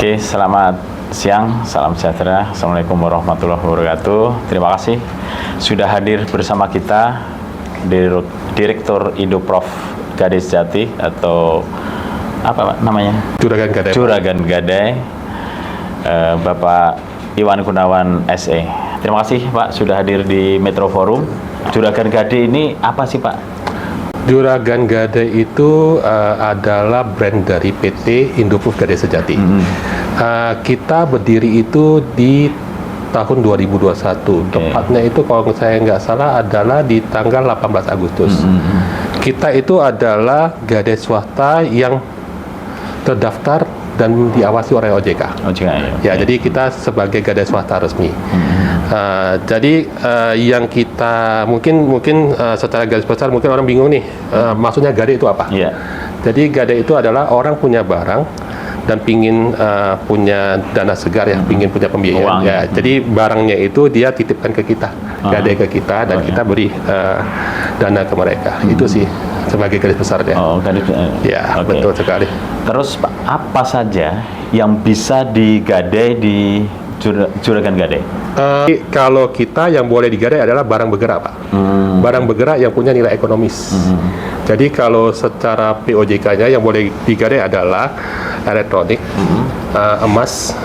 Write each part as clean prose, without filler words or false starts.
Oke, selamat siang, salam sejahtera. Assalamualaikum warahmatullahi wabarakatuh. Terima kasih sudah hadir bersama kita Direktur Indoprof Gadai Sejati atau apa namanya? Juragan Gadai, Bapak Iwan Gunawan SE. Terima kasih Pak sudah hadir di Metro Forum. Juragan Gadai ini apa sih Pak? Juragan Gadai itu adalah brand dari PT Indoprof Gadai Sejati. Kita berdiri itu di tahun 2021. Tepatnya itu kalau saya nggak salah adalah di tanggal 18 Agustus. Kita itu adalah gadai swasta yang terdaftar dan diawasi oleh OJK. Ya, jadi kita sebagai gadai swasta resmi. Jadi yang kita mungkin secara garis besar mungkin orang bingung nih, maksudnya gadai itu apa? Jadi gadai itu adalah orang punya barang dan pingin punya dana segar ya, pingin punya pembiayaan. Ya, jadi barangnya itu dia titipkan ke kita, gadai ke kita dan kita beri dana ke mereka. Itu sih sebagai garis besarnya. Ya, betul sekali. Terus Pak, apa saja yang bisa digadai di Juragan Gadai? Kalau kita yang boleh digadai adalah barang bergerak, Pak. Barang bergerak yang punya nilai ekonomis. Jadi kalau secara POJK-nya yang boleh digadai adalah elektronik, emas,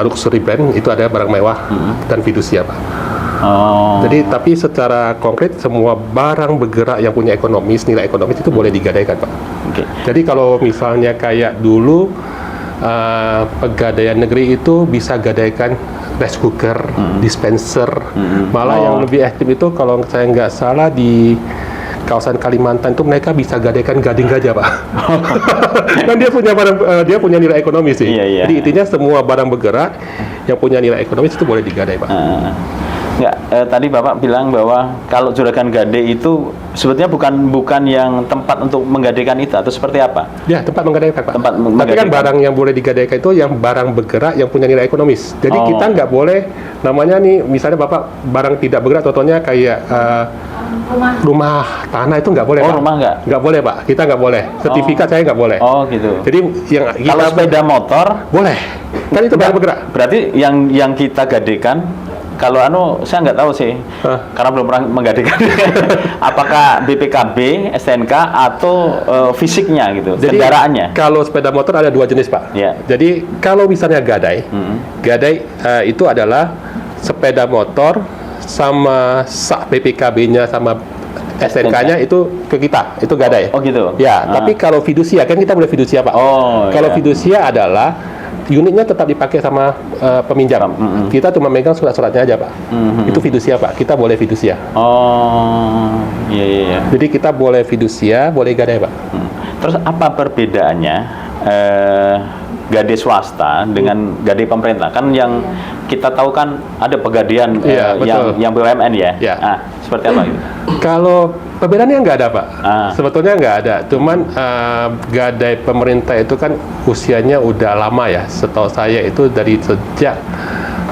luxury brand, itu ada barang mewah, dan fidusia, Pak. Jadi tapi secara konkret semua barang bergerak yang punya ekonomis, nilai ekonomis itu boleh digadaikan, Pak. Jadi kalau misalnya kayak dulu Pegadaian Negeri itu bisa gadaikan rice cooker, dispenser, malah yang lebih ekstrim itu kalau saya nggak salah di kawasan Kalimantan itu mereka bisa gadaikan gading gajah, Pak. Dan dia punya barang, dia punya nilai ekonomis sih. Jadi intinya semua barang bergerak yang punya nilai ekonomis itu boleh digadai, Pak. Tadi Bapak bilang bahwa kalau Juragan Gadai itu sebetulnya bukan yang tempat untuk menggadaikan itu atau seperti apa? Ya, tempat menggadaikan, Pak. Tapi kan barang yang boleh digadaikan itu yang barang bergerak yang punya nilai ekonomis. Jadi kita nggak boleh namanya nih, misalnya Bapak barang tidak bergerak, contohnya kayak rumah tanah itu nggak boleh, Pak. Rumah nggak boleh, Pak. Kita nggak boleh. Sertifikat saya nggak boleh. Gitu. Jadi yang kalau sepeda motor boleh. Kan itu barang bergerak. Berarti yang kita gadaikan, kalau saya nggak tahu sih, karena belum pernah menggadaikan. Apakah BPKB, STNK atau fisiknya gitu, jadi, kendaraannya? Kalau sepeda motor ada dua jenis, Pak. Jadi kalau misalnya gadai, itu adalah sepeda motor sama sak BPKB-nya sama STNK-nya itu ke kita, itu gadai. Gitu. Ya, tapi kalau fidusia kan kita boleh fidusia, Pak. Kalau fidusia adalah unitnya tetap dipakai sama peminjam. Kita cuma megang surat-suratnya aja, Pak. Itu fidusia, Pak. Kita boleh fidusia. Jadi kita boleh fidusia, boleh gadai, Pak. Terus apa perbedaannya gadai swasta dengan gadai pemerintah? Kan yang kita tahu kan ada pegadaian yang BUMN ya. Seperti apa itu? Kalau perbedaannya nggak ada, Pak. Sebetulnya nggak ada. Cuman gadai pemerintah itu kan usianya udah lama ya. Setahu saya itu dari sejak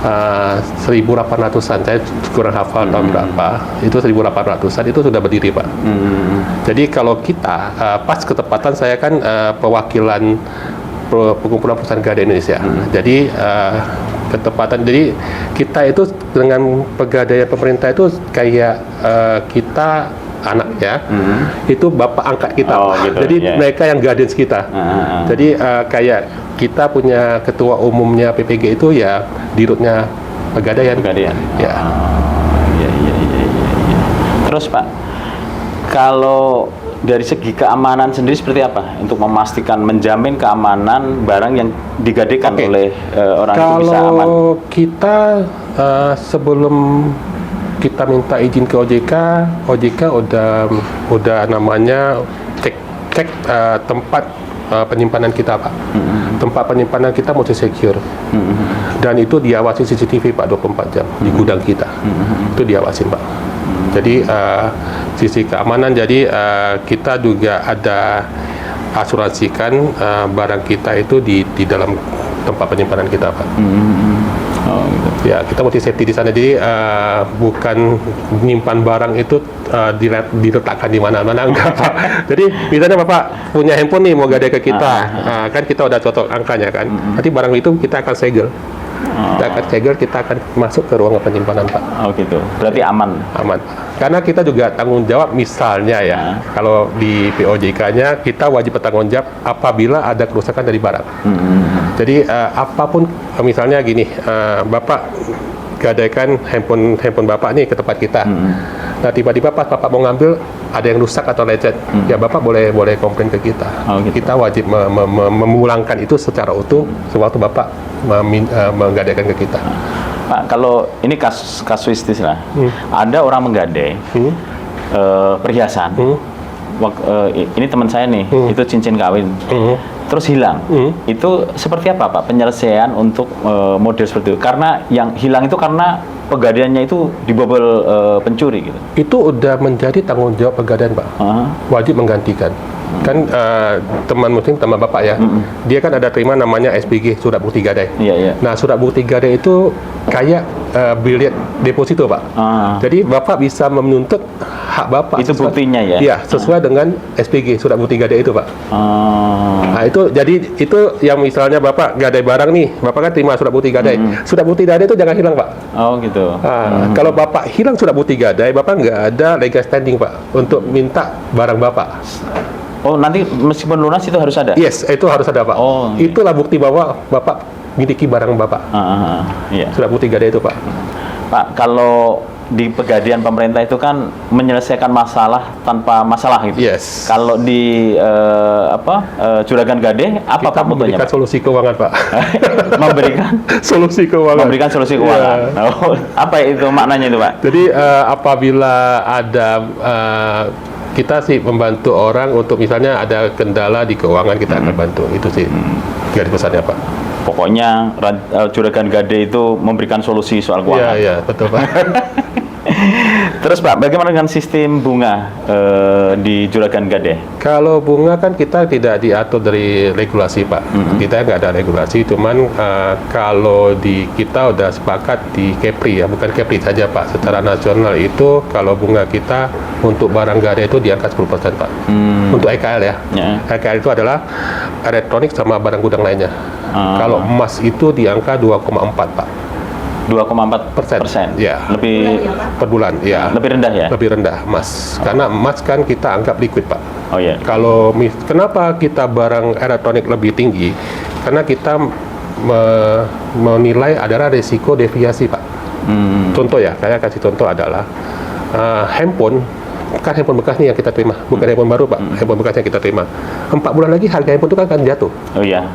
1800-an. Saya kurang hafal tahun berapa. Itu 1800-an itu sudah berdiri, Pak. Jadi kalau kita pas ketepatan saya kan perwakilan Perkumpulan Perusahaan Gadai Indonesia. Jadi ketepatan, jadi kita itu dengan pegadaian pemerintah itu kayak kita anaknya, itu bapak angkat kita. Jadi mereka yang guardians kita. Jadi kayak kita punya ketua umumnya PPG itu ya dirutnya pegadaian. Terus Pak, kalau dari segi keamanan sendiri seperti apa untuk memastikan menjamin keamanan barang yang digadaikan oleh orang itu bisa aman? Kalau kita sebelum kita minta izin ke OJK udah namanya cek tempat penyimpanan kita, Pak. Tempat penyimpanan kita mesti secure. Dan itu diawasi CCTV, Pak, 24 jam di gudang kita. Itu diawasin, Pak. Jadi sisi keamanan, jadi kita juga ada asuransikan barang kita itu di dalam tempat penyimpanan kita, Pak. Oh, gitu. Ya, kita mesti safety di sana. Jadi bukan menyimpan barang itu diletakkan di mana-mana, enggak. Jadi misalnya Bapak punya handphone nih mau gadai ke kita, kan kita udah cocok angkanya kan. Nanti barang itu kita akan segel. Kita akan segel, kita akan masuk ke ruangan penyimpanan, Pak. Oh gitu. Berarti aman. Aman. Karena kita juga tanggung jawab misalnya ya, kalau di POJK-nya kita wajib bertanggung jawab apabila ada kerusakan dari barang. Jadi apapun, misalnya gini, Bapak gadaikan handphone Bapak nih ke tempat kita. Nah tiba-tiba pas Bapak mau ngambil ada yang rusak atau lecet, ya Bapak boleh komplain ke kita. Oh, gitu. Kita wajib memulangkan itu secara utuh sewaktu Bapak menggadaikan ke kita. Pak, kalau ini kasuistis lah, ada orang menggadai perhiasan. Ini teman saya nih, itu cincin kawin, terus hilang. Itu seperti apa Pak penyelesaian untuk model seperti itu? Karena yang hilang itu karena pegadaiannya itu dibobol pencuri gitu. Itu udah menjadi tanggung jawab pegadaian, Pak. Wajib menggantikan. Kan teman muslim, teman Bapak ya, dia kan ada terima namanya SPG, surat bukti gadai. Nah, surat bukti gadai itu kayak bilet deposito, Pak. Jadi Bapak bisa menuntut hak Bapak. Itu buktinya ya? Iya, sesuai dengan SPG, surat bukti gadai itu, Pak. Nah, itu jadi itu yang misalnya Bapak gadai barang nih, Bapak kan terima surat bukti gadai. Surat bukti gadai itu jangan hilang, Pak. Oh gitu. Kalau Bapak hilang surat bukti gadai, Bapak nggak ada legal standing, Pak, untuk minta barang Bapak. Oh, nanti meskipun lunas itu harus ada? Yes, itu harus ada, Pak. Oh, iya. Itulah bukti bahwa Bapak miliki barang Bapak. Iya. Surat bukti gadai itu, Pak. Pak, kalau di pegadaian pemerintah itu kan menyelesaikan masalah tanpa masalah gitu. Yes. Kalau di Juragan Gadai apa Kita Pak motonya? memberikan solusi keuangan, Pak. Memberikan Solusi keuangan. memberikan solusi keuangan. Oh, apa itu maknanya itu Pak? Jadi apabila ada kita sih membantu orang untuk misalnya ada kendala di keuangan, kita akan bantu. Itu sih garis besarnya, Pak. Pokoknya Juragan Gadai itu memberikan solusi soal keuangan. Iya, betul, Pak. Terus Pak, bagaimana dengan sistem bunga di Juragan Gadai? Kalau bunga kan kita tidak diatur dari regulasi, Pak. Kita nggak ada regulasi, cuman kalau di kita udah sepakat di Kepri ya, bukan Kepri saja, Pak. Secara nasional itu kalau bunga kita untuk barang gadai itu di angka 10%, Pak. Untuk EKL ya. EKL itu adalah elektronik sama barang gudang lainnya. Kalau emas itu di angka 2,4, Pak. 2,4%. Ya. Lebih Per bulan, ya. lebih rendah ya? Lebih rendah emas. Karena emas kan kita anggap liquid, Pak. Oh iya. Kalau kenapa kita barang elektronik lebih tinggi? Karena kita menilai adalah risiko deviasi, Pak. Contoh ya, saya kasih contoh adalah handphone, kan handphone bekas nih yang kita terima, bukan handphone baru, Pak. Handphone bekas yang kita terima. 4 bulan lagi harga handphone itu kan akan jatuh. Oh iya.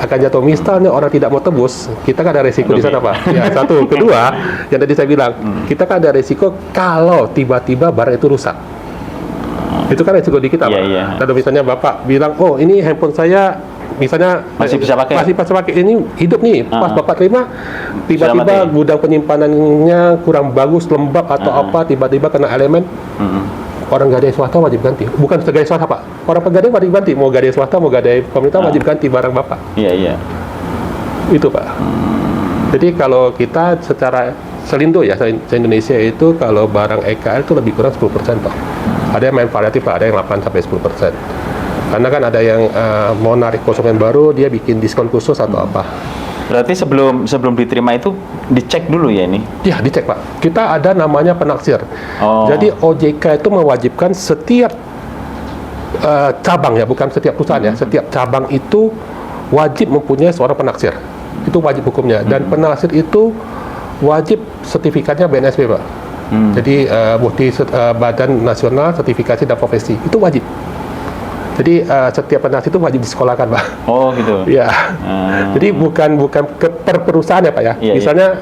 Akan jatuh. Misalnya orang tidak mau tebus, kita kan ada resiko di sana, Pak. Ya, satu. Kedua, yang tadi saya bilang, kita kan ada resiko kalau tiba-tiba barang itu rusak. Itu kan resiko di kita, Pak. Lalu misalnya Bapak bilang, oh ini handphone saya misalnya masih bisa pakai. Masih bisa pakai, ini hidup nih. Pas Bapak terima, tiba-tiba gudang penyimpanannya kurang bagus, lembab atau apa, tiba-tiba kena elemen. Orang gadai swasta wajib ganti. Bukan gadai swasta, Pak. Orang pegadai wajib ganti. Mau gadai swasta, mau gadai pemerintah wajib ganti barang Bapak. Iya. Itu, Pak. Jadi kalau kita secara selindo ya, se-Indonesia itu kalau barang EKL itu lebih kurang 10%, Pak. Ada yang main variatif, Pak. Ada yang 8-10%. Karena kan ada yang mau narik konsumen baru, dia bikin diskon khusus atau apa. Berarti sebelum diterima itu dicek dulu ya ini? Ya, dicek, Pak. Kita ada namanya penaksir. Oh. Jadi OJK itu mewajibkan setiap cabang ya, bukan setiap perusahaan ya. Setiap cabang itu wajib mempunyai seorang penaksir. Itu wajib hukumnya. Dan penaksir itu wajib sertifikatnya BNSP, Pak. Jadi bukti Badan Nasional Sertifikasi dan Profesi itu wajib. Jadi setiap penaksir itu wajib disekolahkan, Pak. Oh gitu. Ya. Jadi bukan per perusahaan ya, Pak ya. Misalnya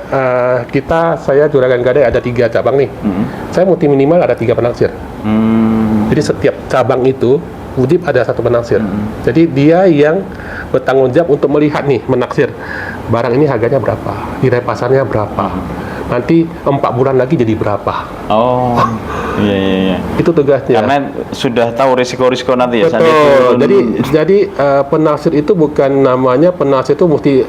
saya Juragan Gadai ada 3 cabang nih. Saya multi minimal ada 3 penaksir. Jadi setiap cabang itu wajib ada 1 penaksir. Jadi dia yang bertanggung jawab untuk melihat nih, menaksir barang ini harganya berapa, nilai pasarnya berapa. Nanti 4 bulan lagi jadi berapa. Oh, iya. Itu tugasnya. Karena sudah tahu risiko-risiko nanti ya. Betul. Jadi penaksir itu bukan namanya penaksir itu mesti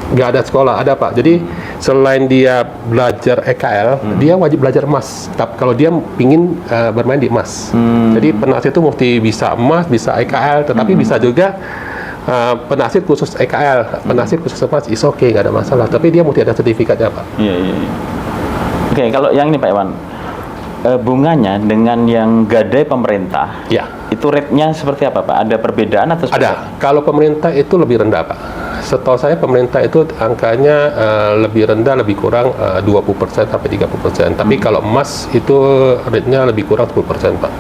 Nggak ada sekolah, ada Pak. Jadi selain dia belajar EKL, dia wajib belajar emas. Tapi kalau dia ingin bermain di emas, jadi penasihat itu mesti bisa emas, bisa EKL, tetapi bisa juga penasihat khusus EKL, penasihat khusus emas, is okay, nggak ada masalah. Tapi dia mesti ada sertifikatnya Pak. Iya, iya, iya. Oke, kalau yang ini Pak Iwan, bunganya dengan yang gadai pemerintah, Ya. itu rate-nya seperti apa Pak? Ada perbedaan atau seperti apa? Ada. Kalau pemerintah itu lebih rendah Pak. Setahu saya pemerintah itu angkanya lebih rendah, lebih kurang 20% sampai 30%. Tapi kalau emas itu rate-nya lebih kurang 10% Pak.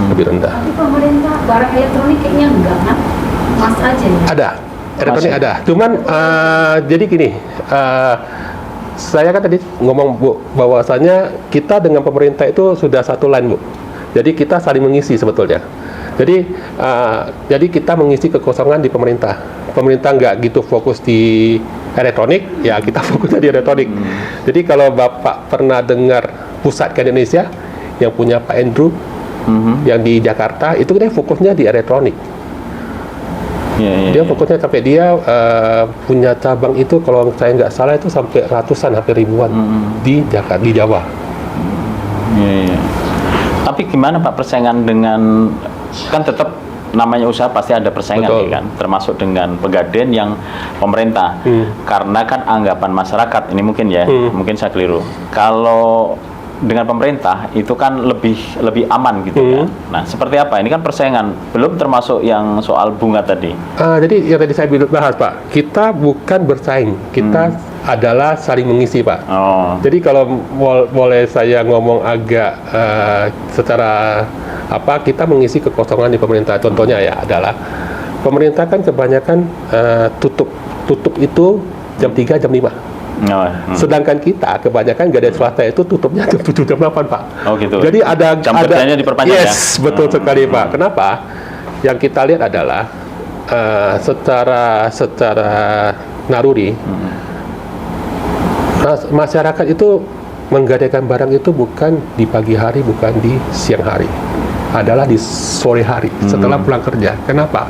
Lebih rendah. Tapi pemerintah barang elektronik kayaknya enggak kan? Mas aja nih. Ada. Elektronik Masih? ada. Cuman jadi gini, saya kan tadi ngomong Bu, bahwasanya kita dengan pemerintah itu sudah satu line Bu. Jadi kita saling mengisi sebetulnya. Jadi kita mengisi kekosongan di pemerintah. Pemerintah nggak gitu fokus di elektronik, ya kita fokusnya di elektronik. Jadi kalau Bapak pernah dengar Pusat Gadai Indonesia yang punya Pak Andrew, yang di Jakarta, itu dia fokusnya di elektronik. Iya, iya, Dia iya. fokusnya sampai dia punya cabang itu, kalau saya nggak salah itu sampai ratusan, hampir ribuan di Jakarta, di Jawa. Iya, iya. Tapi gimana Pak persaingan dengan, kan tetap namanya usaha pasti ada persaingan Betul. ya kan, termasuk dengan pegadaian yang pemerintah. Karena kan anggapan masyarakat ini mungkin ya, mungkin saya keliru. Kalau dengan pemerintah itu kan lebih aman gitu kan. Nah, seperti apa? Ini kan persaingan, belum termasuk yang soal bunga tadi. Jadi yang tadi saya bahas Pak, kita bukan bersaing, kita adalah saling mengisi Pak. Oh. Jadi kalau boleh saya ngomong agak secara apa, kita mengisi kekosongan di pemerintah. Contohnya ya adalah pemerintah kan kebanyakan tutup itu jam 3, jam 5. Oh, Sedangkan kita kebanyakan gadai swasta itu tutupnya jam 7, jam 8 Pak. Oh, gitu. Jadi ada Jam kerjanya diperpanjang ya? Yes, betul sekali Pak. Kenapa? Yang kita lihat adalah secara naruri, masyarakat itu menggadaikan barang itu bukan di pagi hari, bukan di siang hari, adalah di sore hari setelah pulang kerja. Kenapa?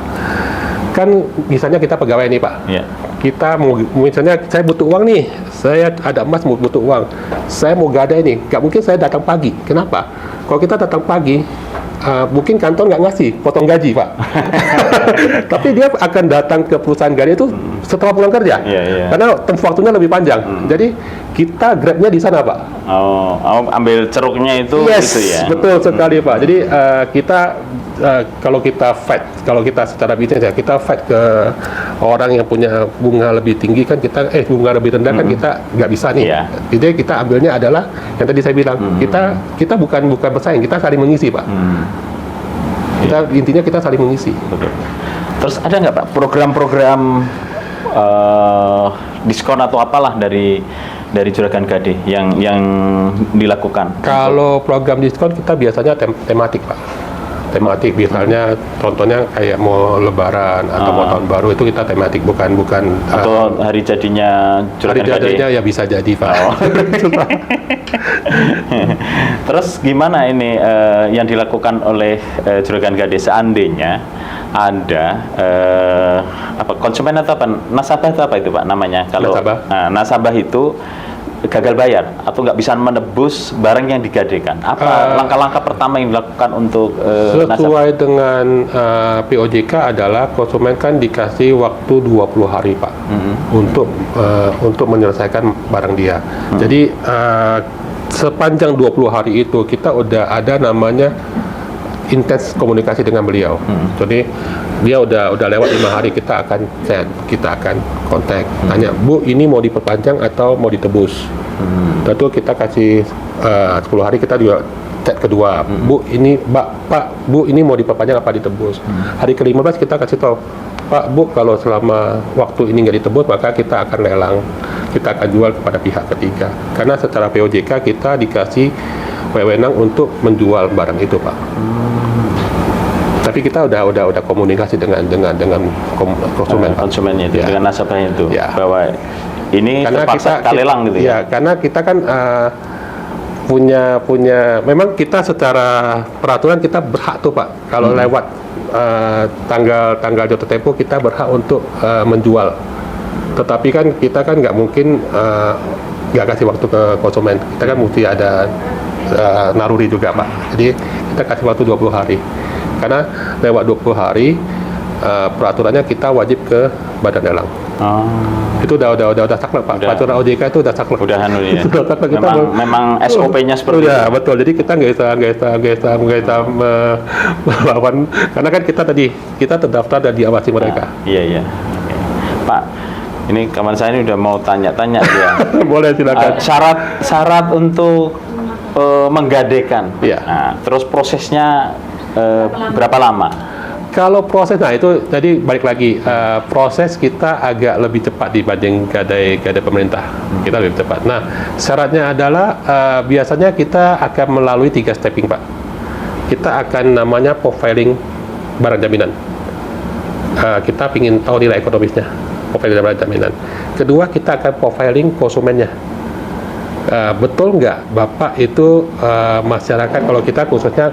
Kan misalnya kita pegawai nih Pak, Iya. kita mau, misalnya saya butuh uang nih, saya ada emas, butuh uang, saya mau gadai nih, nggak mungkin saya datang pagi. Kenapa? Kalau kita datang pagi, mungkin kantor nggak ngasih potong gaji Pak. Tapi dia akan datang ke perusahaan gadai itu setelah pulang kerja. Iya, iya. Karena waktunya lebih panjang. Jadi kita grabnya di sana Pak. Oh, ambil ceruknya itu Yes, gitu ya. betul sekali Pak. Jadi kita kalau kita secara bisnis ya, kita fight ke orang yang punya bunga lebih tinggi kan, kita bunga lebih rendah kan kita nggak bisa nih. Iya. Jadi kita ambilnya adalah yang tadi saya bilang, kita bukan bersaing, kita saling mengisi Pak. Intinya kita saling mengisi. Betul. Terus ada nggak Pak program-program diskon atau apalah dari Juragan Gadai yang dilakukan? Kalau program diskon kita biasanya tematik Pak. Tematik misalnya contohnya kayak mau Lebaran atau mau Tahun Baru, itu kita tematik, bukan Atau hari jadinya hari Juragan Gadai? jadinya ya bisa jadi Pak. Terus gimana ini yang dilakukan oleh Juragan Gadai seandainya ada konsumen atau apa, nasabah atau apa itu Pak namanya? Kalau Nasabah. Nasabah itu gagal bayar atau nggak bisa menebus barang yang digadaikan, apa langkah-langkah pertama yang dilakukan untuk nasabah? Sesuai dengan POJK adalah konsumen kan dikasih waktu 20 hari Pak untuk menyelesaikan barang dia. Jadi sepanjang 20 hari itu kita udah ada namanya intens komunikasi dengan beliau. Jadi dia udah lewat 5 hari, kita akan chat, kita akan kontak, tanya, Bu, ini mau diperpanjang atau mau ditebus? Tentu kita kasih 10 hari, kita juga chat kedua, Bu, ini Pak, Bu, ini mau diperpanjang apa ditebus? Hari ke-15 kita kasih tahu, Pak, Bu, kalau selama waktu ini nggak ditebus, maka kita akan lelang, kita akan jual kepada pihak ketiga. Karena secara POJK kita dikasih wewenang untuk menjual barang itu, Pak. Tapi kita udah komunikasi dengan konsumen, Pak. Konsumennya itu, Ya. dengan nasabahnya itu, Ya. bahwa ini terpaksa kita lelang gitu ya? Iya, karena kita kan punya memang kita secara peraturan kita berhak tuh Pak, kalau lewat tanggal jatuh tempo kita berhak untuk menjual Tetapi kan kita kan nggak mungkin nggak kasih waktu ke konsumen. Kita kan mesti ada naruri juga Pak. Jadi kita kasih waktu 20 hari. Karena lewat 20 hari peraturannya kita wajib ke Badan Lelang. Oh. Itu udah saklek Pak. Udah. Peraturan OJK itu udah saklek. Udah anu ya. Sudah saklek. Kita Memang SOP-nya seperti ya, betul. Jadi kita nggak bisa melawan, karena kan kita terdaftar dan diawasi mereka. Iya. Oke. Pak, ini kawan saya ini udah mau tanya-tanya ya. Boleh silakan. Syarat untuk menggadekan. Iya. Nah, terus prosesnya berapa lama? Kalau proses, nah itu tadi balik lagi, proses kita agak lebih cepat dibanding gadai pemerintah. Kita lebih cepat. Nah, syaratnya adalah biasanya kita akan melalui 3 stepping Pak. Kita akan namanya profiling barang jaminan. Kita ingin tahu nilai ekonomisnya, profiling barang jaminan. Kedua, kita akan profiling konsumennya. Betul nggak Bapak itu masyarakat, kalau kita khususnya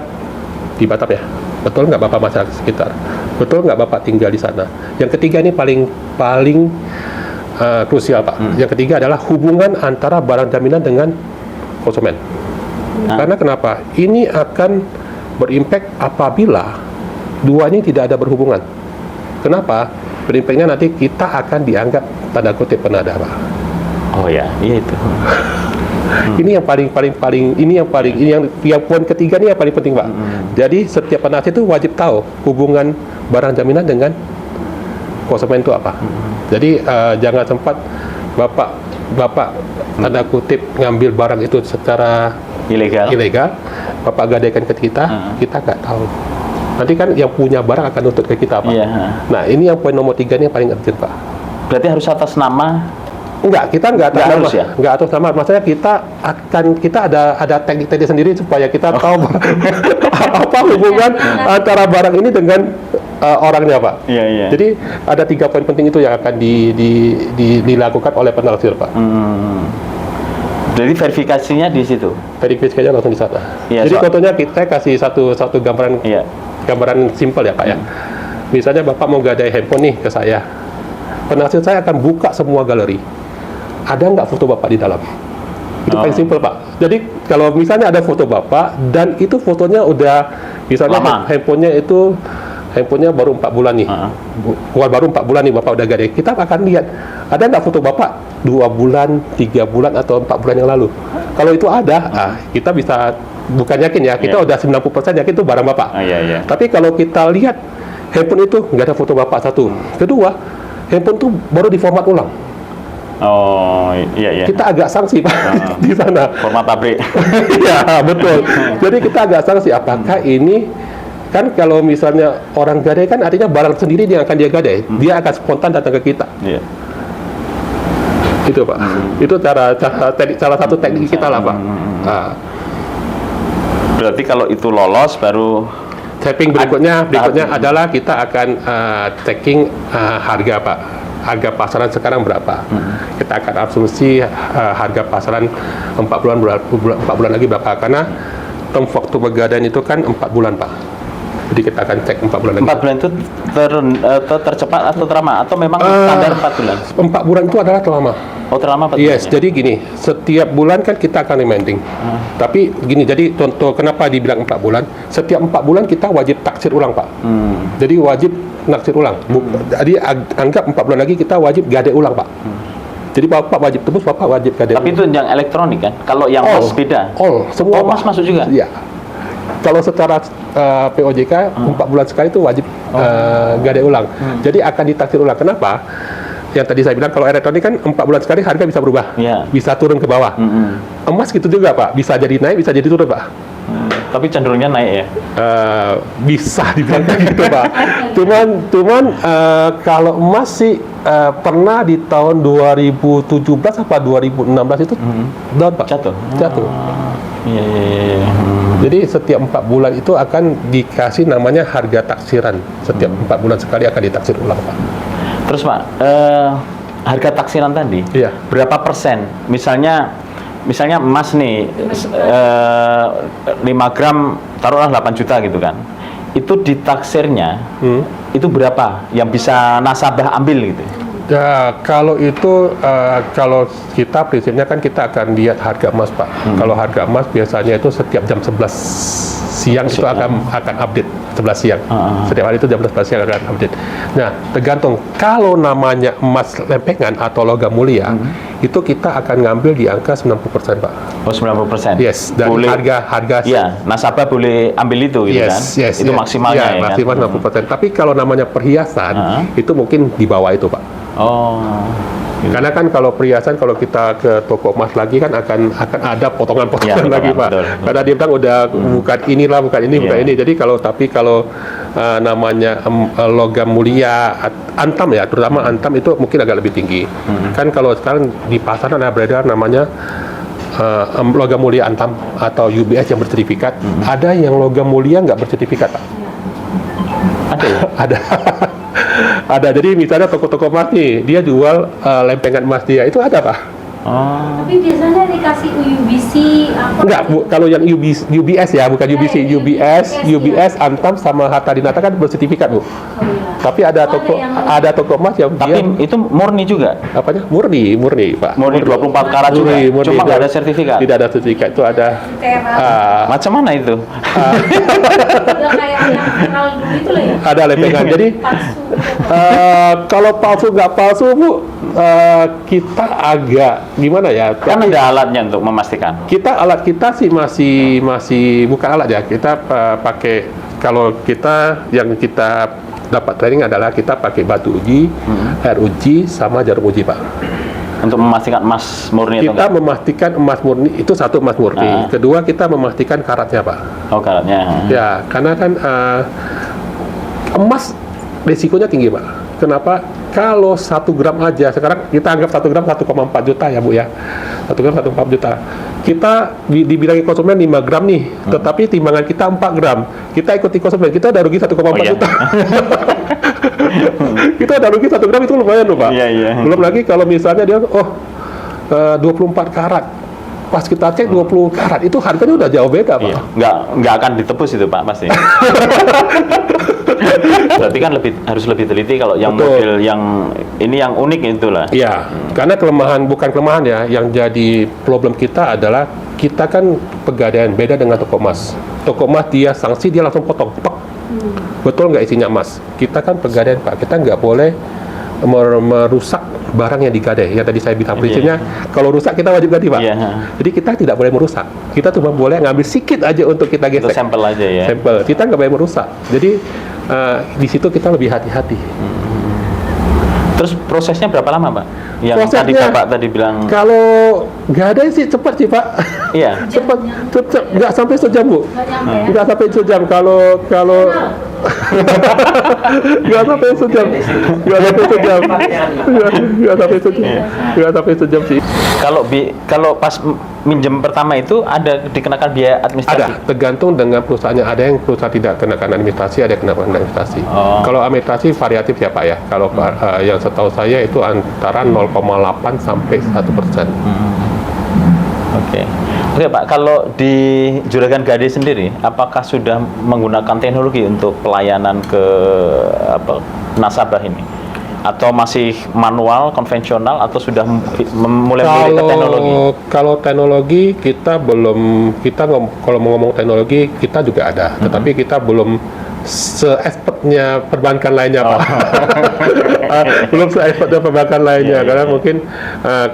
di Batam ya, betul nggak Bapak masyarakat sekitar, betul nggak Bapak tinggal di sana. Yang ketiga ini paling krusial Pak. Yang ketiga adalah hubungan antara barang jaminan dengan konsumen. Karena kenapa? Ini akan berimpact apabila dua ini tidak ada berhubungan. Kenapa? Berimpactnya nanti kita akan dianggap tanda kutip penada Pak. Oh ya, iya itu. Ini yang poin ketiga ini yang paling penting Pak. Jadi setiap penasihat itu wajib tahu hubungan barang jaminan dengan konsumen itu apa. Jadi jangan sempat Bapak tanda kutip ngambil barang itu secara ilegal, Bapak gadaikan ke kita nggak tahu. Nanti kan yang punya barang akan nuntut ke kita Pak. Iya. Nah ini yang poin nomor 3 ini yang paling urgent Pak. Berarti harus atas nama. Enggak, kita enggak atas Nggak nama, harus ya? enggak atas nama. Maksudnya kita ada teknik-teknik sendiri supaya kita tahu apa hubungan antara barang ini dengan orangnya, Pak. Iya. Jadi ada 3 poin penting itu yang akan dilakukan oleh penaksir, Pak. Jadi verifikasinya di situ. Verifikasinya langsung di sana. Iya, Jadi contohnya kita kasih satu gambaran, Iya. gambaran simpel ya, Pak ya. Misalnya Bapak mau gadai handphone nih ke saya, penaksir saya akan buka semua galeri. Ada nggak foto Bapak di dalam? Itu paling simpel Pak. Jadi kalau misalnya ada foto Bapak dan itu fotonya udah misalnya handphonenya baru 4 bulan nih. Baru 4 bulan nih Bapak udah gadai. Kita akan lihat ada nggak foto Bapak 2 bulan, 3 bulan atau 4 bulan yang lalu. Kalau itu ada, kita bisa bukan yakin ya, kita udah 90% yakin itu barang Bapak. Iya. Tapi kalau kita lihat handphone itu nggak ada foto Bapak satu. Kedua, handphone itu baru diformat ulang. Oh, iya. Kita agak sanksi Pak di sana. Format pabrik. Iya, betul. Jadi kita agak sanksi apakah ini kan kalau misalnya orang gadai kan artinya barang sendiri yang akan dia gadai, dia akan spontan datang ke kita. Iya. Itu Pak. Itu salah satu teknik kita lah Pak. Berarti kalau itu lolos baru Tapping berikutnya adalah kita akan checking harga Pak. Harga pasaran sekarang berapa? Kita akan asumsi harga pasaran 4 bulan lagi berapa? Karena term waktu pegadaian itu kan 4 bulan Pak. Jadi kita akan cek 4 bulan lagi. 4 bulan itu tercepat atau terlama atau memang standar 4 bulan? 4 bulan itu adalah terlama. Oh, terlama 4 bulan. Yes, jadi gini, setiap bulan kan kita akan reminding. Tapi gini, jadi contoh kenapa dibilang 4 bulan? Setiap 4 bulan kita wajib taksir ulang, Pak. Jadi wajib naksir ulang. Jadi anggap 4 bulan lagi kita wajib gadai ulang, Pak. Jadi Bapak wajib tebus, Bapak wajib gadai. Tapi itu yang elektronik kan? Kalau yang mas beda? Semua mas masuk juga? Iya. Kalau secara POJK 4 bulan sekali itu wajib gadai ulang. Jadi akan ditaksir ulang. Kenapa? Yang tadi saya bilang kalau elektronik kan 4 bulan sekali harga bisa berubah, bisa turun ke bawah. Emas gitu juga Pak, bisa jadi naik, bisa jadi turun Pak. Tapi cenderungnya naik ya? Bisa dibilang gitu Pak. Cuman kalau emas sih pernah di tahun 2017 apa 2016 itu down Pak. Jatuh. Iya. Jadi setiap 4 bulan itu akan dikasih namanya harga taksiran. Setiap 4 bulan sekali akan ditaksir ulang Pak. Terus Pak, harga taksiran tadi, berapa persen? Misalnya emas nih 5 gram taruhlah 8 juta gitu kan. Itu ditaksirnya itu berapa yang bisa nasabah ambil gitu? Ya, kalau itu kalau kita prinsipnya kan kita akan lihat harga emas, Pak. Kalau harga emas biasanya itu setiap jam 11 siang itu akan update 11 siang. Setiap hari itu jam 11 siang akan update. Nah, tergantung kalau namanya emas lempengan atau logam mulia, itu kita akan ngambil di angka 90%, Pak. Oh, 90%. Yes, dan boleh, harga iya, nasabah boleh ambil itu gitu kan. Itu maksimalnya ya, maksimal kan? 90%. Tapi kalau namanya perhiasan, itu mungkin di bawah itu, Pak. Oh. Karena kan kalau perhiasan, kalau kita ke toko emas lagi kan akan ada potongan-potongan Ya, lagi, Pak. betul. Karena dia bilang udah bukan inilah, bukan ini, bukan ini. Jadi kalau namanya logam mulia, antam ya, terutama antam itu mungkin agak lebih tinggi. Kan kalau sekarang di pasaran ada beredar namanya logam mulia antam atau UBS yang bersertifikat. Ada yang logam mulia nggak bersertifikat, Pak. Ada ya? Ada. Ada. Jadi misalnya toko-toko emas nih, dia jual lempengan emas dia, itu ada, Pak. Oh. Tapi biasanya dikasih UBC apa? Enggak, kalau yang UBS ya, bukan UBC. UBS, Antam sama Hatta Dinata kan bersertifikat, Bu. Oh, iya. Tapi ada toko emas yang Tapi dia itu murni juga. apanya? Murni, Pak. Murni 24 karat juga. Murni. Cuma nggak ada sertifikat. Tidak ada sertifikat, itu ada Teras. Macam mana itu? Udah kayak yang kenal dulu itu lah ya. ada lempengan. Jadi Palsu. kalau palsu nggak palsu, Bu, kita agak gimana ya? Kan ada alatnya untuk memastikan. Alat kita sih masih bukan alat ya. Kita pakai, kalau kita yang kita dapat training adalah kita pakai batu uji, air uji, sama jarum uji, Pak. Untuk memastikan emas murni atau Kita enggak? memastikan emas murni itu satu, emas murni. Kedua, kita memastikan karatnya, Pak. Oh, karatnya. Ya, karena kan emas risikonya tinggi, Pak. Kenapa? Kalau 1 gram aja, sekarang kita anggap 1 gram 1,4 juta ya, Bu ya. 1 gram 1,4 juta. Kita dibilangi konsumen 5 gram nih, tetapi timbangan kita 4 gram. Kita ikuti konsumen, kita udah rugi 1,4 juta. Kita udah rugi 1 gram, itu lumayan loh, Pak. Iya. Belum lagi kalau misalnya dia 24 karat. Pas kita cek 20 karat, itu harganya udah jauh beda, Pak. Iya. Nggak akan ditebus itu, Pak, pasti. Berarti kan harus lebih teliti kalau yang Betul. model yang ini yang unik itulah. Iya, karena bukan kelemahan ya, yang jadi problem kita adalah kita kan pegadaian, beda dengan toko emas. Toko emas dia sanksi, dia langsung potong, pek. Betul nggak isinya emas? Kita kan pegadaian, Pak, kita nggak boleh merusak barang yang digadai. Ya tadi saya bilang prinsipnya, kalau rusak kita wajib ganti, Pak. Iya. Jadi kita tidak boleh merusak. Kita cuma boleh ngambil sedikit aja untuk kita Itu gesek. sampel aja ya. Sampel. Kita nggak boleh merusak. Jadi di situ kita lebih hati-hati. Terus prosesnya berapa lama, Pak? Yang tadi Prosesnya, Bapak tadi bilang. Kalau gadai sih cepat sih, Pak. Iya. Cepat, nggak sampai sejam, Bu. Nggak nyampe ya. Nggak sampai sejam. Kalau nggak sampai sejam, nggak sampai sejam sih. Kalau pas minjem pertama itu ada dikenakan biaya administrasi. Ada, tergantung dengan perusahaannya. Ada yang perusahaan tidak kenakan administrasi, ada yang kenakan administrasi. Oh. Kalau administrasi variatif ya, Pak ya. Kalau yang setahu saya itu antara 0,8 sampai 1%. Oke, Pak. Kalau di Juragan Gadai sendiri, apakah sudah menggunakan teknologi untuk pelayanan ke nasabah ini? Atau masih manual, konvensional, atau sudah mulai ke teknologi? Kalau teknologi kita belum, kalau mau ngomong teknologi kita juga ada, tetapi kita belum se-expertnya perbankan lainnya, Pak. Belum se-expertnya perbankan lainnya, karena mungkin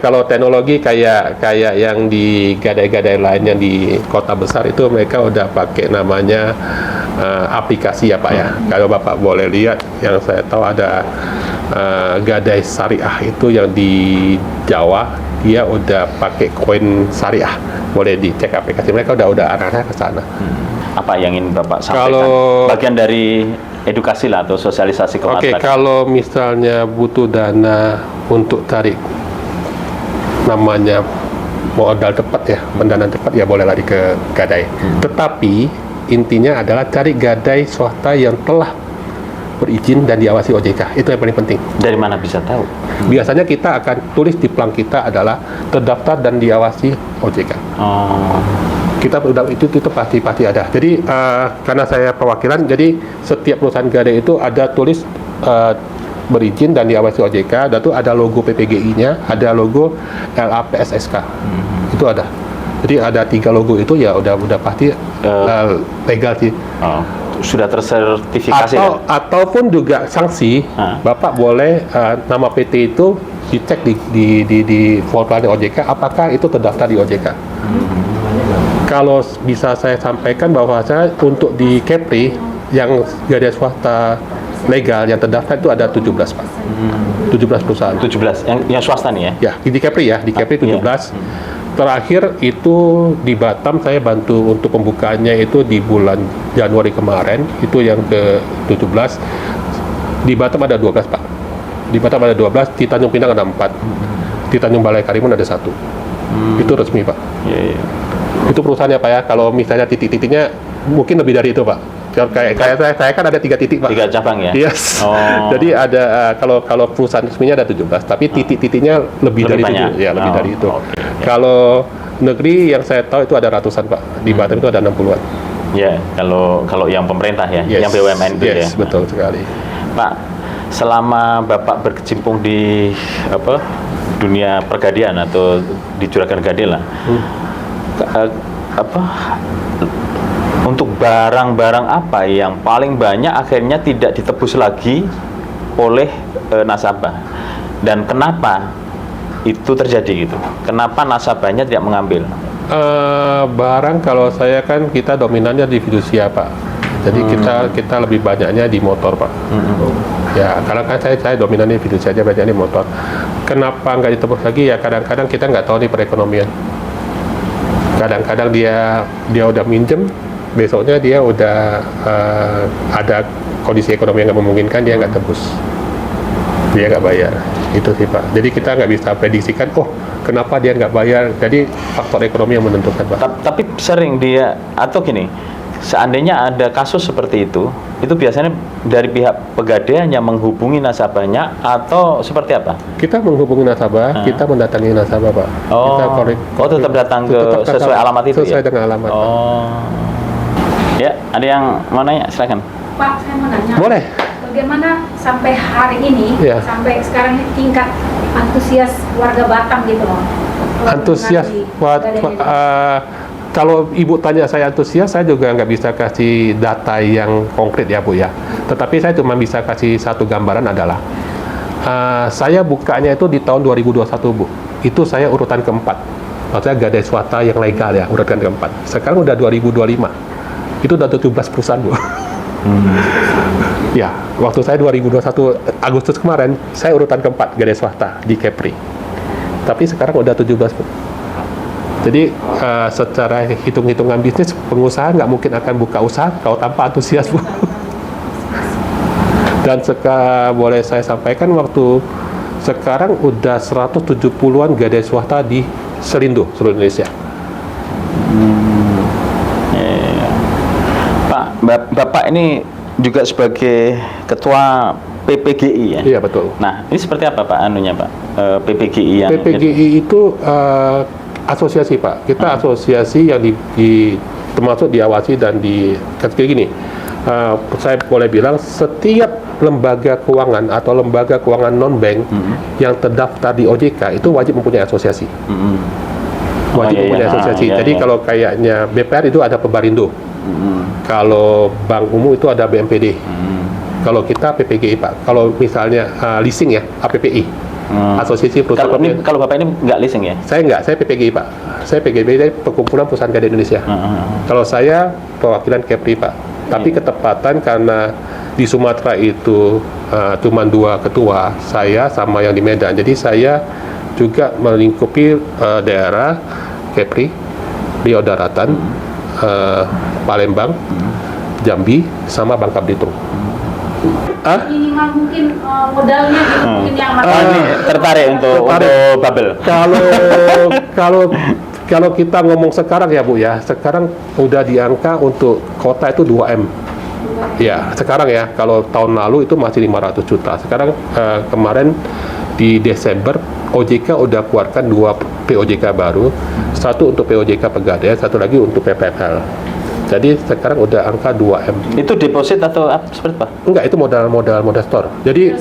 kalau teknologi kayak yang di gadai-gadai lainnya di kota besar itu mereka udah pakai namanya aplikasi ya, Pak ya. Kalau Bapak boleh lihat, yang saya tahu ada gadai syariah itu yang di Jawa, dia udah pakai koin syariah. Boleh dicek aplikasi mereka, udah arahnya ke sana. Apa yang ingin Bapak sampaikan? Kalau- Bagian dari edukasi lah atau sosialisasi ke Oke, masyarakat. kalau misalnya butuh dana untuk tarik namanya modal tepat ya, pendanaan tepat ya boleh lari ke gadai. Tetapi intinya adalah cari gadai swasta yang telah berizin dan diawasi OJK. Itu yang paling penting. Dari mana bisa tahu? Biasanya kita akan tulis di plang kita adalah terdaftar dan diawasi OJK. Oh. Kita udah itu pasti ada. Jadi karena saya perwakilan, jadi setiap perusahaan gadai itu ada tulis berizin dan diawasi OJK, dan itu ada logo PPGI-nya, ada logo LAPSSK. Itu ada. Jadi ada 3 logo itu ya udah pasti legal sih. Oh, sudah tersertifikasi kan? Ataupun juga sanksi, Bapak boleh nama PT itu dicek di formulir OJK apakah itu terdaftar di OJK. Kalau bisa saya sampaikan bahwa untuk di Kepri yang gadai swasta legal yang terdaftar itu ada 17 Pak. 17 perusahaan. 17 yang swasta nih ya? Ya, di Kepri ya, di Kepri 17. Terakhir itu di Batam saya bantu untuk pembukaannya itu di bulan Januari kemarin, itu yang ke-17. Di Batam ada 12 Pak. Di Batam ada 12, di Tanjung Pinang ada 4. Di Tanjung Balai Karimun ada 1. Itu resmi Pak. Iya. Itu perusahaannya Pak ya. Kalau misalnya titik-titiknya mungkin lebih dari itu Pak. Kayak saya kan ada 3 titik Pak. 3 cabang ya? Yes. Oh. Jadi ada kalau perusahaan resminya ada 17, tapi titik-titiknya lebih dari banyak. itu. Ya, lebih dari itu. Okay. Kalau negeri yang saya tahu itu ada ratusan Pak. Di Batam itu ada 60-an. Ya, kalau yang pemerintah ya, yang BUMN itu ya. Yes, betul sekali. Pak, selama Bapak berkecimpung di dunia pergadian atau di Juragan Gade lah, untuk barang-barang apa yang paling banyak akhirnya tidak ditebus lagi oleh nasabah, dan kenapa itu terjadi gitu? Kenapa nasabahnya tidak mengambil? Barang kalau saya kan kita dominannya di fidusia Pak. Jadi kita lebih banyaknya di motor Pak. Ya, karena kan saya dominannya fidusia aja, banyaknya di motor. Kenapa nggak ditebus lagi? Ya kadang-kadang kita nggak tahu nih perekonomian. Kadang-kadang dia udah minjem, besoknya dia udah ada kondisi ekonomi yang nggak memungkinkan, dia nggak tebus, dia nggak bayar. Itu sih Pak. Jadi kita nggak bisa prediksikan, kenapa dia nggak bayar. Jadi faktor ekonomi yang menentukan Pak. Tapi sering dia, atau gini, seandainya ada kasus seperti itu biasanya dari pihak pegadaian yang menghubungi nasabahnya atau seperti apa? Kita menghubungi nasabah, kita mendatangi nasabah Pak. Kita tetap datang sesuai alamat itu sesuai ya? dengan alamat. Ya, ada yang mau nanya? Silakan. Pak, saya mau nanya. Boleh. Bagaimana sampai hari ini, sampai sekarang ini tingkat antusias warga Batam gitu loh? Antusias kalau Ibu tanya saya antusias, saya juga nggak bisa kasih data yang konkret ya Bu ya. Tetapi saya cuma bisa kasih satu gambaran adalah saya bukanya itu di tahun 2021 Bu. Itu saya urutan keempat. Maksudnya gadai swasta yang legal ya, urutan keempat. Sekarang udah 2025. Itu udah 17 perusahaan Bu. Ya, waktu saya 2021 Agustus kemarin, saya urutan keempat gadai swasta di Kepri. Tapi sekarang udah 17 Bu. Jadi secara hitung-hitungan bisnis, pengusaha nggak mungkin akan buka usaha kalau tanpa antusias Bu. Dan boleh saya sampaikan, waktu sekarang udah 170-an gadai swasta di Selindo, seluruh Indonesia. Pak, Bapak ini juga sebagai ketua PPGI ya? Iya betul. Nah, ini seperti apa Pak anunya Pak? PPGI yang itu asosiasi Pak. Kita asosiasi yang termasuk diawasi dan kayak gini. Saya boleh bilang setiap lembaga keuangan atau lembaga keuangan non-bank yang terdaftar di OJK itu wajib mempunyai asosiasi. Wajib mempunyai asosiasi. Jadi kalau kayaknya BPR itu ada Pebarindo. Kalau Bank Umum itu ada BMPD. Kalau kita PPGI Pak. Kalau misalnya leasing ya APPI. Asosiasi perusahaan. Kalau Bapak ini nggak leasing ya? Saya nggak, saya PPGI Pak. Saya PPGI dari Perkumpulan Perusahaan Gadai Indonesia. Kalau saya perwakilan Kepri Pak. Tapi ketepatan karena di Sumatera itu cuma 2 ketua, saya sama yang di Medan. Jadi saya juga melingkupi daerah Kepri, Riau Daratan, Palembang, Jambi, sama Bangka Belitung. Minimal mungkin modalnya gitu, mungkin yang ini tertarik untuk bubble. Kalau kita ngomong sekarang ya Bu ya, sekarang udah di angka untuk kota itu 2M. Ya, sekarang ya, kalau tahun lalu itu masih 500 juta. Sekarang kemarin di Desember OJK udah keluarkan 2 POJK baru, satu untuk POJK Pegadaian, satu lagi untuk PPFL. Jadi sekarang udah angka 2M. Itu deposit atau apa, seperti apa? Enggak, itu modal store. Jadi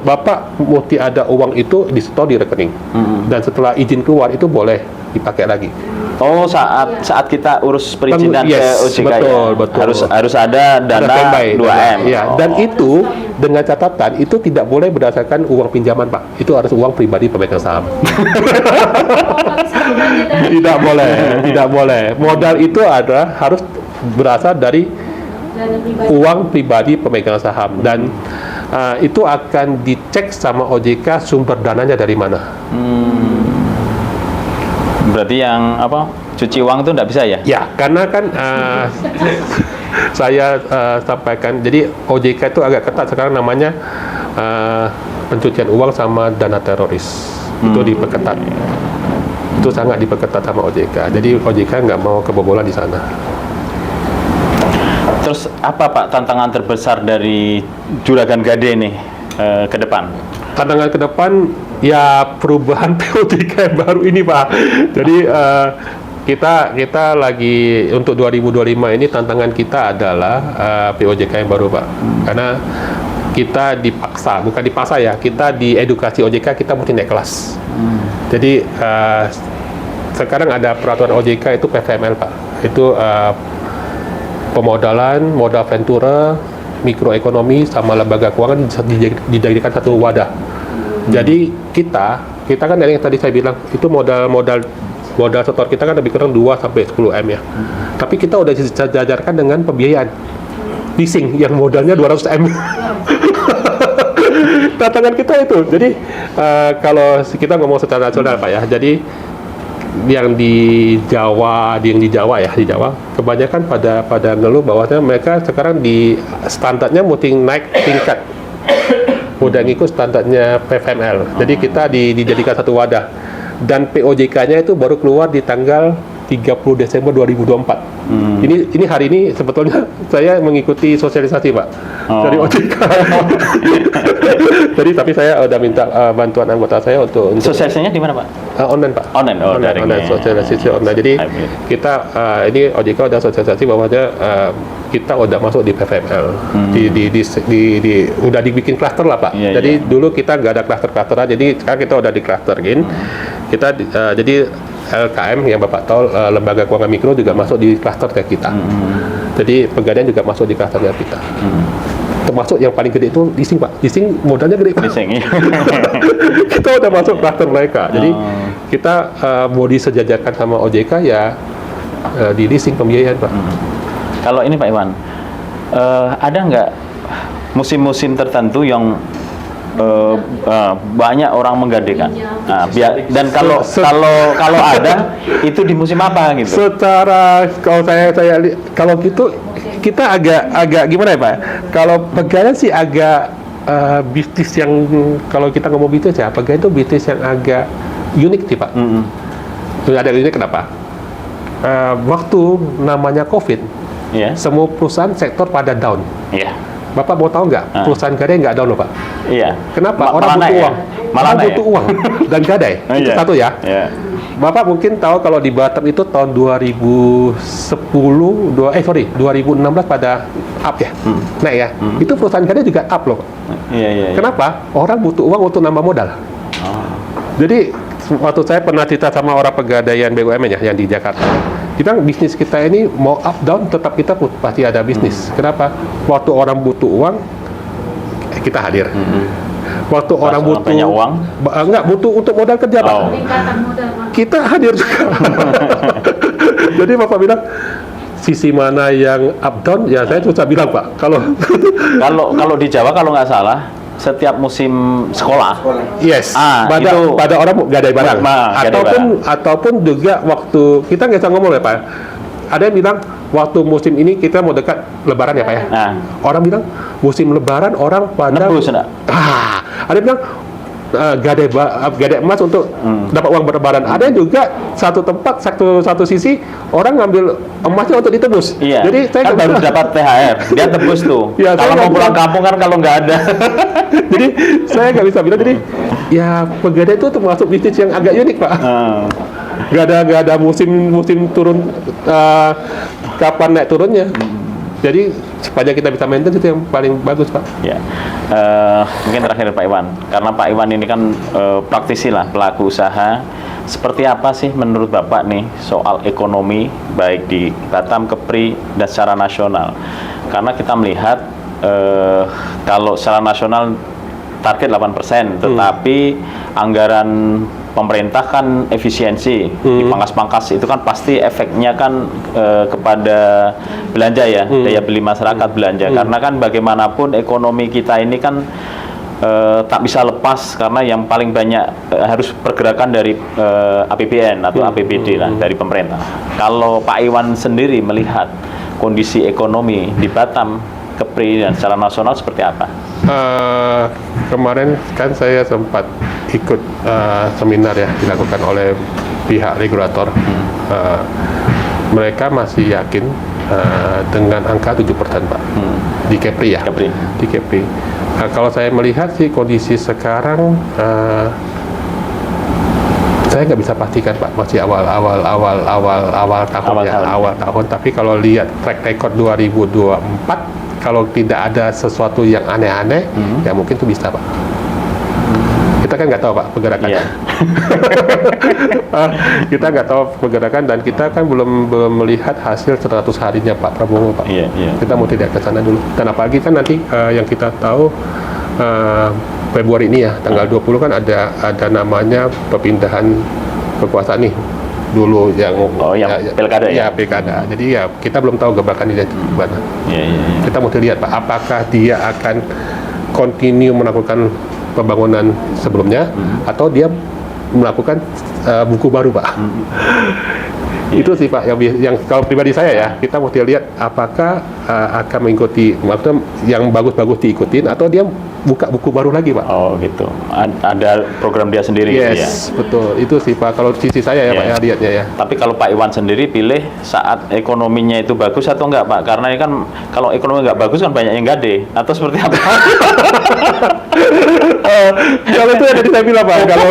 Bapak mesti ada uang itu di store di rekening. Dan setelah izin keluar itu boleh dipakai lagi. Oh, saat kita urus perizinan Yes, ke OJK betul. harus ada dana standby, 2M. Ya, dan itu dengan catatan itu tidak boleh berdasarkan uang pinjaman, Pak. Itu harus uang pribadi pemegang saham. Tidak boleh. Modal itu harus berasal dari uang pribadi pemegang saham, dan itu akan dicek sama OJK sumber dananya dari mana. Berarti yang cuci uang itu nggak bisa ya? Ya, karena kan saya sampaikan, jadi OJK itu agak ketat sekarang namanya pencucian uang sama dana teroris. Itu diperketat. Itu sangat diperketat sama OJK. Jadi OJK nggak mau kebobolan di sana. Terus apa Pak tantangan terbesar dari Juragan Gade nih ke depan? Tantangan ke depan ya perubahan POJK yang baru ini, Pak. Jadi kita lagi untuk 2025 ini tantangan kita adalah POJK yang baru, Pak. Karena kita bukan dipaksa ya, kita di edukasi OJK kita mesti naik kelas. Jadi sekarang ada peraturan OJK itu PVML, Pak. Itu pemodalan, modal ventura, mikroekonomi sama lembaga keuangan dijadikan satu wadah. Jadi kita kan yang tadi saya bilang itu modal setor kita kan lebih kurang 2 sampai 10 M ya. Tapi kita udah dijajarkan dengan pembiayaan leasing yang modalnya 200 M. Tantangan kita itu. Jadi kalau kita ngomong secara nasional, Pak ya. Jadi yang di Jawa kebanyakan pada ngeluh bahwasanya mereka sekarang di standarnya mesti naik tingkat, udah ngikut standarnya PVML. Jadi kita dijadikan satu wadah, dan POJK-nya itu baru keluar di tanggal 30 Desember 2024. Ini hari ini sebetulnya saya mengikuti sosialisasi, Pak, dari OJK. Jadi tapi saya udah minta bantuan anggota saya untuk sosialisasinya di mana, Pak? Online, Pak. Online, sosialisasi online. Jadi kita ini OJK udah sosialisasi bahwanya kita udah masuk di PVML. Udah dibikin klaster lah, Pak. Jadi dulu kita nggak ada klaster-klasteran, jadi sekarang kita udah diklasterin. Kita jadi LKM yang Bapak tahu, lembaga keuangan mikro juga masuk di klasternya kita. Jadi Pegadaian juga masuk di klasternya kita. Termasuk yang paling gede itu leasing, Pak. Leasing modalnya gede, Pak. Leasing, iya. Kita udah masuk klaster mereka. Jadi kita mau disejajarkan sama OJK ya di leasing pembiayaan, Pak. Kalau ini Pak Iwan, ada nggak musim-musim tertentu yang banyak orang menggadekan? Dan kalau ada itu di musim apa gitu? Secara kalau gitu kita agak gimana ya, Pak? Kalau Pegadaian sih agak bisnis yang, kalau kita ngomong bisnis ya, Pegadaian itu bisnis yang agak unik sih, Pak. Ada unik kenapa? Waktu namanya COVID, semua perusahaan sektor pada down. Bapak mau tahu nggak? Perusahaan Gadai nggak down loh, Pak. Iya. Kenapa? Orang butuh uang. Orang butuh uang dan Gadai. Itu satu ya. Bapak mungkin tahu kalau di Batam itu tahun 2016 pada up ya, naik ya. Itu perusahaan Gadai juga up loh, Pak. Kenapa? Orang butuh uang untuk nambah modal. Jadi waktu saya pernah cerita sama orang Pegadaian BUMN ya yang di Jakarta, kita bisnis kita ini mau up down tetap kita pasti ada bisnis. Kenapa? Waktu orang butuh uang kita hadir. Waktu orang butuh uang, enggak butuh untuk modal kerja, Pak. Kita hadir juga. Jadi Bapak bilang sisi mana yang up down ya saya susah bilang, Pak. Kalau di Jawa kalau nggak salah setiap musim sekolah, pada orang gadai barang, ataupun juga waktu kita nggak bisa ngomong ya, Pak. Ada yang bilang waktu musim ini kita mau dekat Lebaran ya, Pak ya. Orang bilang musim Lebaran orang pada nebus, ada yang bilang gadai emas untuk dapat uang berlebaran. Ada yang juga satu tempat satu sisi orang ngambil emasnya untuk ditebus. Jadi saya kan baru dapat THR, dia tebus tuh. Kalau mau pulang kampung kan kalau nggak ada. Jadi saya nggak bisa bilang. Jadi ya Pegadaian itu termasuk bisnis yang agak unik, Pak. Nggak ada musim turun kapan naik turunnya. Jadi sepanjang kita bisa maintain itu yang paling bagus, Pak. Ya, mungkin terakhir Pak Iwan, karena Pak Iwan ini kan praktisi lah, pelaku usaha. Seperti apa sih menurut Bapak nih soal ekonomi baik di Batam, Kepri, dan secara nasional? Karena kita melihat kalau secara nasional target 8%, tetapi anggaran pemerintah kan efisiensi, dipangkas-pangkas, itu kan pasti efeknya kan kepada belanja ya, daya beli masyarakat belanja. Karena kan bagaimanapun ekonomi kita ini kan tak bisa lepas, karena yang paling banyak harus pergerakan dari APBN atau APBD lah, dari pemerintah. Kalau Pak Iwan sendiri melihat kondisi ekonomi di Batam, Kepri, dan secara nasional seperti apa? Kemarin kan saya sempat ikut seminar ya dilakukan oleh pihak regulator. Mereka masih yakin dengan angka 7% Pak di Kepri ya. Di Kepri. Kalau saya melihat sih kondisi sekarang, saya nggak bisa pastikan Pak, masih awal tahun ya, awal tahun. Tapi kalau lihat track record 2024, kalau tidak ada sesuatu yang aneh-aneh, ya mungkin itu bisa Pak. Kita kan nggak tahu Pak pergerakannya. Kita nggak tahu pergerakan, dan kita kan belum melihat hasil 100 harinya Pak Prabowo Pak. Kita mau tidak ke sana dulu. Dan apalagi kan nanti yang kita tahu Februari ini ya, tanggal 20 kan ada namanya perpindahan kekuasaan nih. Dulu yang pilkada ya? Ya, pilkada. Jadi ya kita belum tahu gebrakan ini gimana. Kita mesti lihat Pak, apakah dia akan continue melakukan pembangunan sebelumnya, atau dia melakukan buku baru Pak. Itu sih Pak yang kalau pribadi saya ya, kita mesti lihat apakah akan mengikuti, maksudnya yang bagus-bagus diikutin, atau dia buka buku baru lagi Pak. Oh gitu, ada program dia sendiri. Yes, gitu ya? Betul, itu sih Pak kalau sisi saya ya Pak ya, lihatnya ya. Tapi kalau Pak Iwan sendiri pilih saat ekonominya itu bagus atau enggak Pak? Karena ini kan kalau ekonomi nggak bagus kan banyak yang gade, atau seperti apa? Kalau itu yang tadi saya bilang Pak, kalau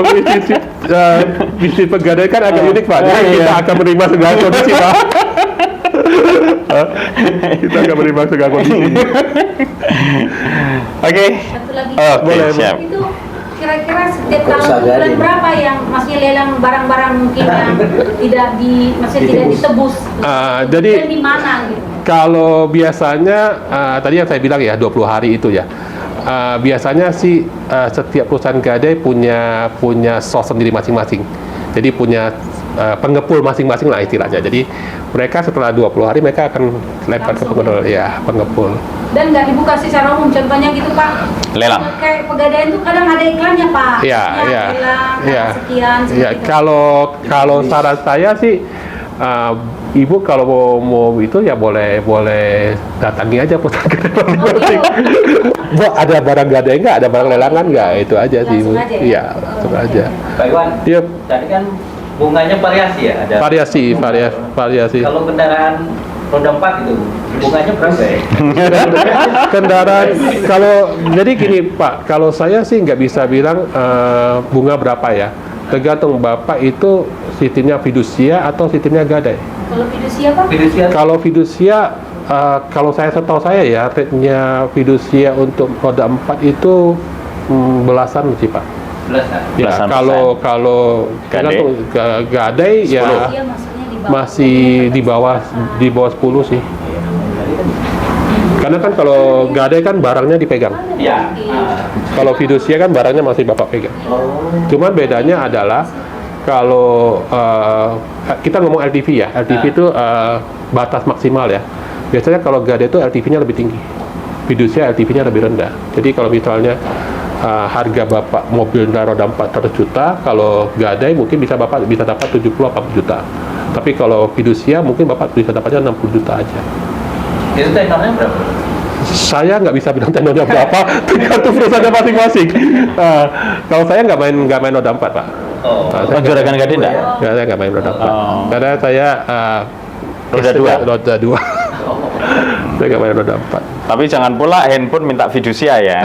bisnis pegadaian kan agak unik Pak, jadi kita akan menerima segala kondisi Pak. Kita akan menerima segala kondisi. Oke. Satu lagi. Boleh, siap. Itu kira-kira setiap tahun bulan berapa yang masih lelang barang-barang mungkin yang tidak ditebus? Jadi dan di mana gitu? Kalau biasanya tadi yang saya bilang ya 20 hari itu ya. Biasanya sih setiap perusahaan gadai punya source sendiri masing-masing. Jadi punya pengepul masing-masing lah istilahnya. Jadi mereka setelah 20 hari mereka akan lempar ke pengepul ya, pengepul. Dan nggak dibuka secara umum, contohnya gitu Pak. Lelang. Kayak pegadaian itu kadang ada iklannya Pak. Iya. Lelang, sekian. Ya, kalau saran saya sih Ibu kalau mau itu ya boleh datangi aja perusahaan gadai masing-masing. Bu, ada barang gadai nggak? Ada barang lelangan nggak? Itu aja sih Ibu. Iya, langsung aja. Pak Iwan, Yep. tadi kan bunganya variasi ya? Ada variasi. Kalau kendaraan roda 4 itu, bunganya berapa ya? Kendaraan, kalau jadi gini Pak, kalau saya sih nggak bisa bilang bunga berapa ya. Tergantung Bapak itu sistemnya fidusia atau sistemnya gadai. Kalau fidusia Pak? Kalau fidusia, kalau saya setahu saya ya, rate-nya fidusia untuk roda 4 itu belasan sih Pak. Belasan? Ya, Belasan kalau gadai ya Fidusia maksudnya di bawah. masih di bawah 10 sih. Karena kan kalau gadai kan barangnya dipegang. Iya. Kalau fidusia kan barangnya masih Bapak pegang. Cuman bedanya adalah kalau kita ngomong LTV ya, LTV itu batas maksimal ya. Biasanya kalau gadai itu LTV-nya lebih tinggi, fidusia LTV-nya lebih rendah. Jadi kalau misalnya harga Bapak mobil roda 400 juta, kalau gadai mungkin Bapak bisa dapat 70-80 juta. Tapi kalau fidusia mungkin Bapak bisa dapatnya 60 juta aja. Itu tenornya berapa? Saya nggak bisa bilang tenornya berapa, tergantung perusahaannya masing-masing. Kalau saya nggak main roda 4 Pak. Saya Juragan gadai enggak? saya nggak main roda 4. Karena saya Roda 2. Saya nggak main roda 4. Tapi jangan pula handphone minta fidusia ya.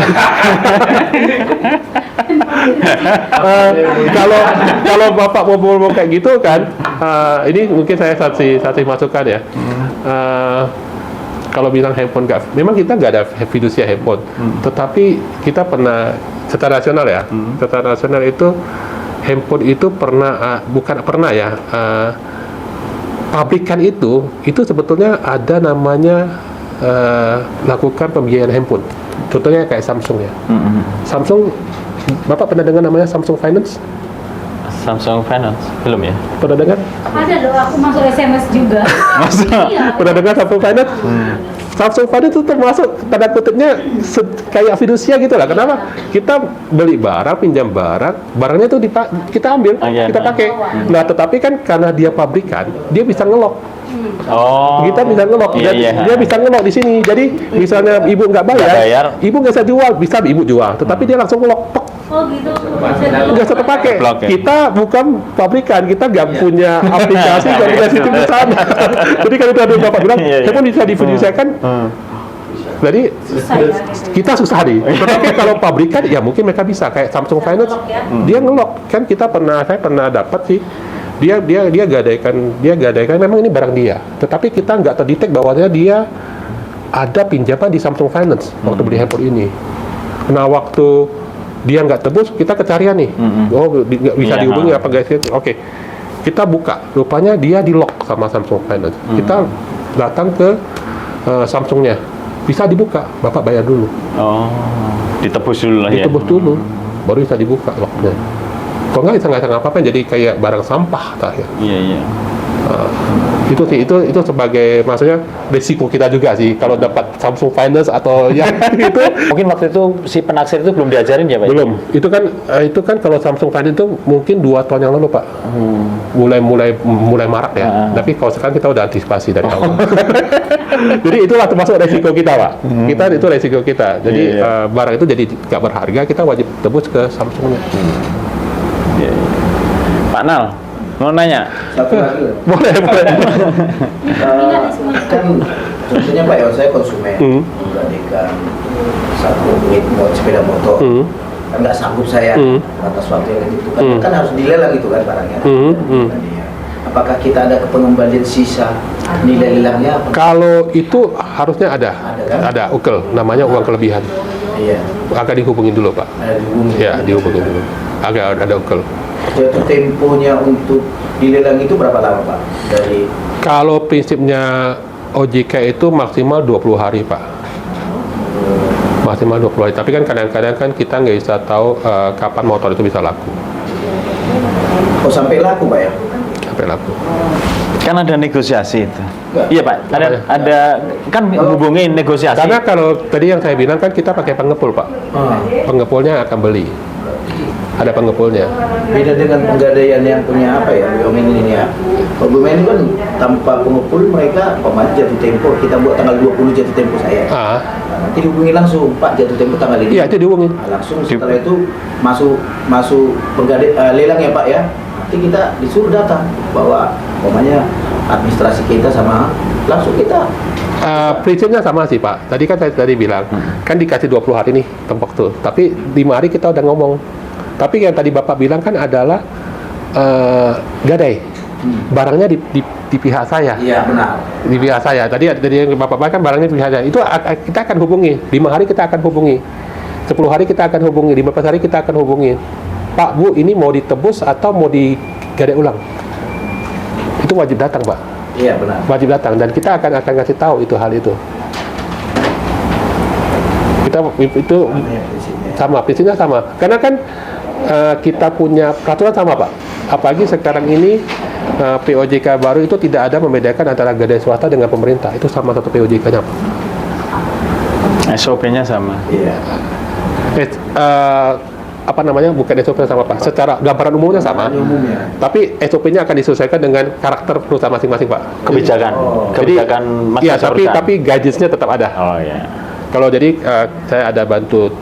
Kalau Bapak mau kayak gitu kan, ini mungkin saya kasih masukan ya. kalau bilang handphone memang kita nggak ada fidusia handphone, tetapi kita pernah secara nasional ya, secara nasional itu handphone itu bukan pernah ya, pabrikan itu sebetulnya ada namanya lakukan pembiayaan handphone. Contohnya kayak Samsung ya. Samsung, Bapak pernah dengar namanya Samsung Finance? Samsung Finance belum ya? Pernah dengar? Ada loh, aku masuk SMS juga. Iya. Pernah dengar Samsung Finance? Samsung Finance itu termasuk tanda kutipnya kayak fidusia gitu lah. Kenapa? Kita beli barang, pinjam barangnya itu kita ambil, kita pakai. Nah, tetapi kan karena dia pabrikan, dia bisa ngelok. Oh. Kita bisa ngelok, dia bisa ngelok di sini. Jadi misalnya ibu nggak bayar, ibu nggak bisa jual, bisa ibu jual, tetapi dia langsung ngelok. Oh gitu. Nggak bisa terpakai. Blok, ya? Kita bukan pabrikan, kita nggak punya aplikasi, nggak punya sistem di sana. Jadi kalau tadi Bapak bilang, handphone bisa difidusiakan. Jadi kita susah nih. Tetapi kalau pabrikan, ya mungkin mereka bisa kayak Samsung Finance, dia ngelok. Kan saya pernah dapat sih. Dia gadaikan memang ini barang dia, tetapi kita nggak terdetek bahwanya dia ada pinjaman di Samsung Finance waktu beli handphone ini. Nah, waktu dia nggak tebus, kita kecarian nih. Oh, nggak bisa dihubungi apa guys? Oke, kita buka. Rupanya dia di lock sama Samsung Finance. Kita datang ke Samsungnya, bisa dibuka. Bapak bayar dulu. Oh, ditebus dulu lah ya. Ditebus dulu, baru bisa dibuka locknya. Kalau nggak bisa apa-apa, jadi kayak barang sampah terakhir. Iya. Itu sih, itu sebagai maksudnya risiko kita juga sih kalau dapat Samsung Finance atau yang itu. Mungkin waktu itu si penaksir itu belum diajarin ya Pak? Belum. Itu kan kalau Samsung Finance itu mungkin 2 tahun yang lalu Pak. Mulai marak ya. Tapi kalau sekarang kita udah antisipasi dari awal. Jadi itulah termasuk resiko kita Pak. Kita itu resiko kita. Jadi barang itu jadi nggak berharga, kita wajib tebus ke Samsungnya. Pak Nal, mau nanya? Satu lagi. Boleh. Kan contohnya Pak ya, saya konsumen menggadaikan satu unit sepeda motor. Kan nggak sanggup saya atas waktu yang itu kan harus dilelang itu kan barangnya. Apakah kita ada pengembalian sisa nilai lelangnya? Kalau itu harusnya ada kan? ukel, namanya uang kelebihan. Iya. Agak dihubungin dulu Pak. Ada dihubungi. Ya, dihubungin dulu. Agak ada ukel. Jatuh temponya untuk dilelang itu berapa lama Pak? Kalau prinsipnya OJK itu maksimal 20 hari Pak. Maksimal 20 hari. Tapi kan kadang-kadang kan kita nggak bisa tahu kapan motor itu bisa laku. Oh sampai laku Pak ya? Sampai laku. Kan ada negosiasi itu. Iya Pak, ada kan hubungin negosiasi. Karena kalau tadi yang saya bilang kan kita pakai pengepul Pak. Pengepulnya akan beli. Ada pengepulnya. Beda dengan penggadaian yang punya apa ya, BUMN ini ya. Kalau BUMN kan tanpa pengepul mereka jatuh tempo, kita buat tanggal 20 jatuh tempo saya. Nanti dihubungi langsung, Pak jatuh tempo tanggal ini. Iya, itu dihubungi. Langsung setelah itu masuk lelang ya Pak ya. Nanti kita disuruh datang bahwa administrasi kita sama langsung kita. Prinsipnya sama sih Pak. Tadi kan saya bilang, kan dikasih 20 hari nih tempat tuh. Tapi 5 hari kita udah ngomong. Tapi yang tadi Bapak bilang kan adalah gadai. Barangnya di pihak saya. Iya benar. Di pihak saya. Tadi yang Bapak bilang kan barangnya di pihak saya. Itu kita akan hubungi. 5 hari kita akan hubungi. 10 hari kita akan hubungi. 15 hari kita akan hubungi. Pak, Bu, ini mau ditebus atau mau digadai ulang? Itu wajib datang Pak. Iya benar. Wajib datang dan kita akan kasih tahu itu hal itu. Kita itu sama, prinsipnya sama. Karena kan kita punya peraturan sama Pak. Apalagi sekarang ini POJK baru itu tidak ada membedakan antara gadai swasta dengan pemerintah. Itu sama satu POJK-nya Pak. SOP-nya sama. Iya. Bukan SOP sama Pak. Secara gambaran umumnya sama. Tapi SOP-nya akan disesuaikan dengan karakter perusahaan masing-masing Pak. Kebijakan Iya, tapi gajinya tetap ada. Oh ya. Kalau jadi saya ada bantu,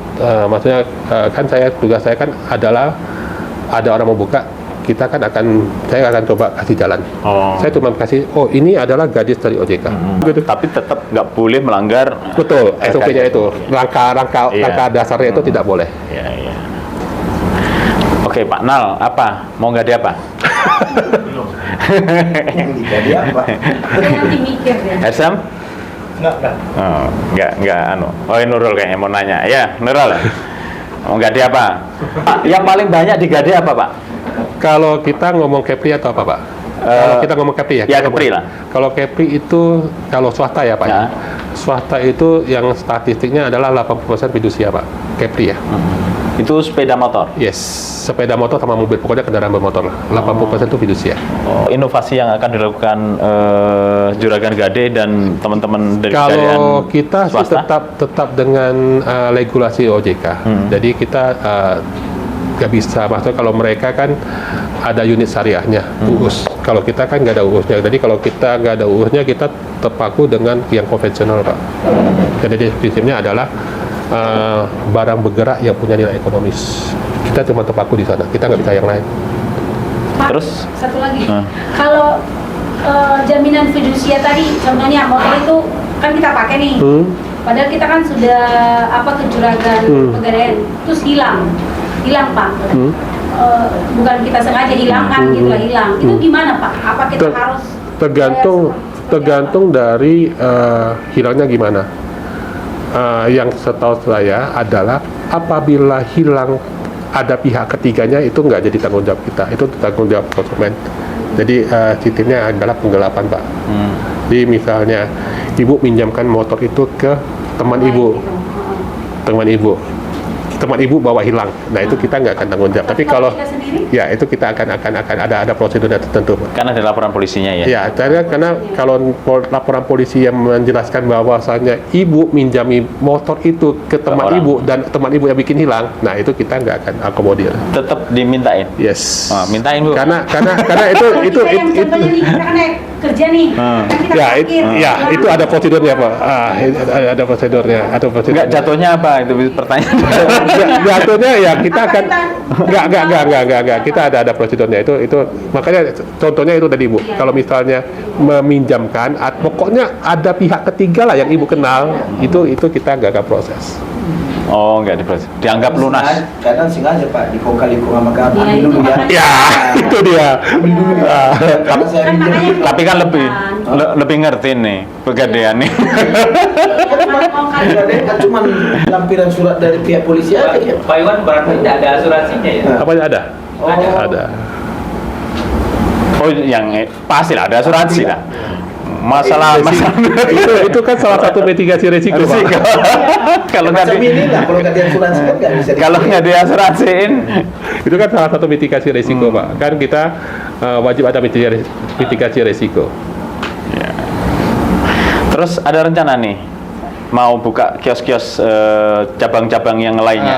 maksudnya kan tugas saya kan adalah ada orang mau buka, saya akan coba kasih jalan. Saya cuma kasih, ini adalah gadis dari OJK. Tapi tetap nggak boleh melanggar. Betul, SOP-nya itu, rangka dasarnya itu tidak boleh. Iya. Oke Pak Nal, mau nggak ada apa? Yang digade apa? Dia nanti mikir deh. Hersam? Oh, enggak anu. Oh, Nurul kayaknya mau nanya. Ya, Nurul. Mau gade apa? Pak, yang paling banyak digade apa, Pak? Kalau kita ngomong Kepri atau apa, Pak? Kalau kita ngomong Kepri ya? Ya, Kepri lah. Kalau Kepri itu, kalau swasta ya, Pak? Ya. Swasta itu yang statistiknya adalah 80% fidusia, Pak. Kepri ya? Itu sepeda motor. Yes, sepeda motor sama mobil, pokoknya kendaraan bermotor lah. 80% itu fidusia. Oh, inovasi yang akan dilakukan Juragan Gade dan teman-teman dari Kalau Gadean kita sih swasta? tetap dengan regulasi OJK. Jadi kita nggak bisa, maksudnya kalau mereka kan ada unit syariahnya, UUS. Kalau kita kan nggak ada UUS-nya. Jadi kalau kita nggak ada UUS-nya, kita terpaku dengan yang konvensional, Pak. Jadi prinsipnya adalah barang bergerak yang punya nilai ekonomis. Kita cuma terpaku di sana. Kita nggak bisa yang lain. Pak, Terus? satu lagi. Hmm. Kalau jaminan fidusia tadi, contohnya motor itu kan kita pakai nih. Padahal kita kan sudah ke juragan pegadaian, terus hilang Pak. Bukan kita sengaja hilangkan, gitu lah hilang. Itu gimana Pak? Apa kita harus Tergantung dari hilangnya gimana. Yang setahu saya adalah apabila hilang ada pihak ketiganya, itu nggak jadi tanggung jawab kita, itu tanggung jawab konsumen. Jadi sistemnya adalah penggelapan, Pak. Jadi misalnya ibu minjamkan motor itu ke teman ibu, teman ibu bawa hilang, nah itu kita nggak akan tanggung jawab. Tapi kalau kita sendiri? ya itu kita akan ada prosedurnya tertentu, Pak. Kan ada laporan polisinya ya? Ya, karena kalau laporan polisi yang menjelaskan bahwasannya ibu minjami motor itu ke teman orang. ibu dan teman ibu yang bikin hilang, nah itu kita nggak akan akomodir. Tetap dimintain? Yes. Mintain, Bu. Karena Kalau itu kita yang contohnya nih, kita kan kerja nih, kan kita ya, parkir. itu ada prosedurnya, Pak. Ada prosedurnya, Enggak, jatuhnya apa? Itu pertanyaan. Jatuhnya ya kita akan enggak, kita ada prosedurnya, itu makanya contohnya itu tadi, Bu. Kalau misalnya meminjamkan, pokoknya ada pihak ketiga lah yang ibu kenal, itu kita nggak akan proses. Oh, enggak diproses. Dianggap lunas. Kadang sengaja Pak, dikongkali sama kami. Iya, Ambil itu dulu ya. makanya. Ya, itu dia. Kalau saya Kan minjem makanya Tapi kan lebih ngerti nih pegadaian nih. kan cuma lampiran surat dari pihak polisi aja ya. Pak Iwan berarti tidak ada asuransinya ya? Apanya ada? Oh. Ada. Oh, yang pasti lah ada asuransi lah. Masalah itu kan salah satu mitigasi resiko, Pak. Kalau nggak Macam ini lah, kalau nggak diasuransi kan nggak bisa. kalau nggak diasuransiin, Itu kan salah satu mitigasi resiko, Pak. Kan kita wajib ada mitigasi resiko. terus ada rencana nih mau buka kios-kios cabang-cabang yang lainnya.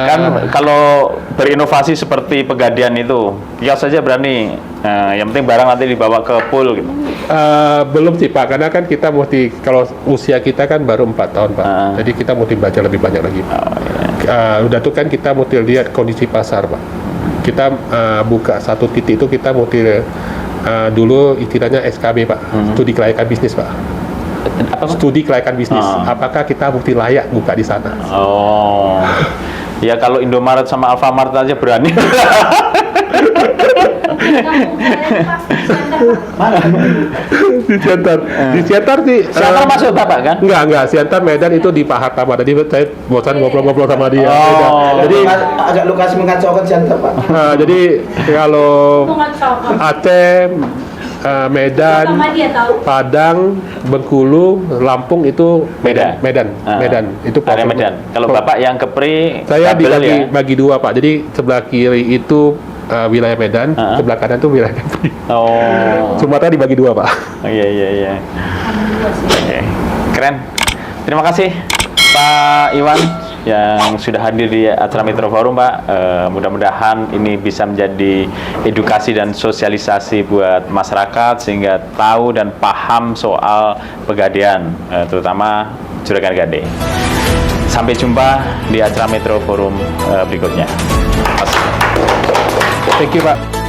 Kan kalau berinovasi seperti Pegadaian itu, kios saja berani. Yang penting barang nanti dibawa ke pool gitu. Belum sih, Pak, karena kan kita mesti, kalau usia kita kan baru 4 tahun, Pak. Jadi kita mesti baca lebih banyak lagi. Udah tuh kan kita mesti lihat kondisi pasar, Pak. Kita buka satu titik itu kita mesti dulu istilahnya SKB, Pak. Studi kelayakan bisnis, Pak. Studi kelayakan bisnis. Apakah kita mesti layak buka di sana? Oh. Ya kalau Indomaret sama Alfamart aja berani. Di Siantar. Di Siantar sih. Siantar masuk Bapak kan? Enggak. Siantar Medan itu di Pak Hartama. Tadi saya bosan ngobrol-ngobrol sama dia. Oh. Jadi agak lokasi mengacaukan Siantar, Pak. jadi kalau Aceh, Medan, Padang, Bengkulu, Lampung itu Medan. Medan. Itu area Medan. Kalau Bapak yang Kepri, saya Kabel bagi dua, Pak. Jadi sebelah kiri itu wilayah Medan, sebelah kanan itu wilayah Kepri. Oh. Sumatera dibagi dua, Pak. Iya. Oke. Keren. Terima kasih Pak Iwan yang sudah hadir di acara Metro Forum, Pak. Mudah-mudahan ini bisa menjadi edukasi dan sosialisasi buat masyarakat sehingga tahu dan paham soal Pegadaian, terutama Juragan Gade. Sampai jumpa di acara Metro Forum berikutnya. Thank you, Pak.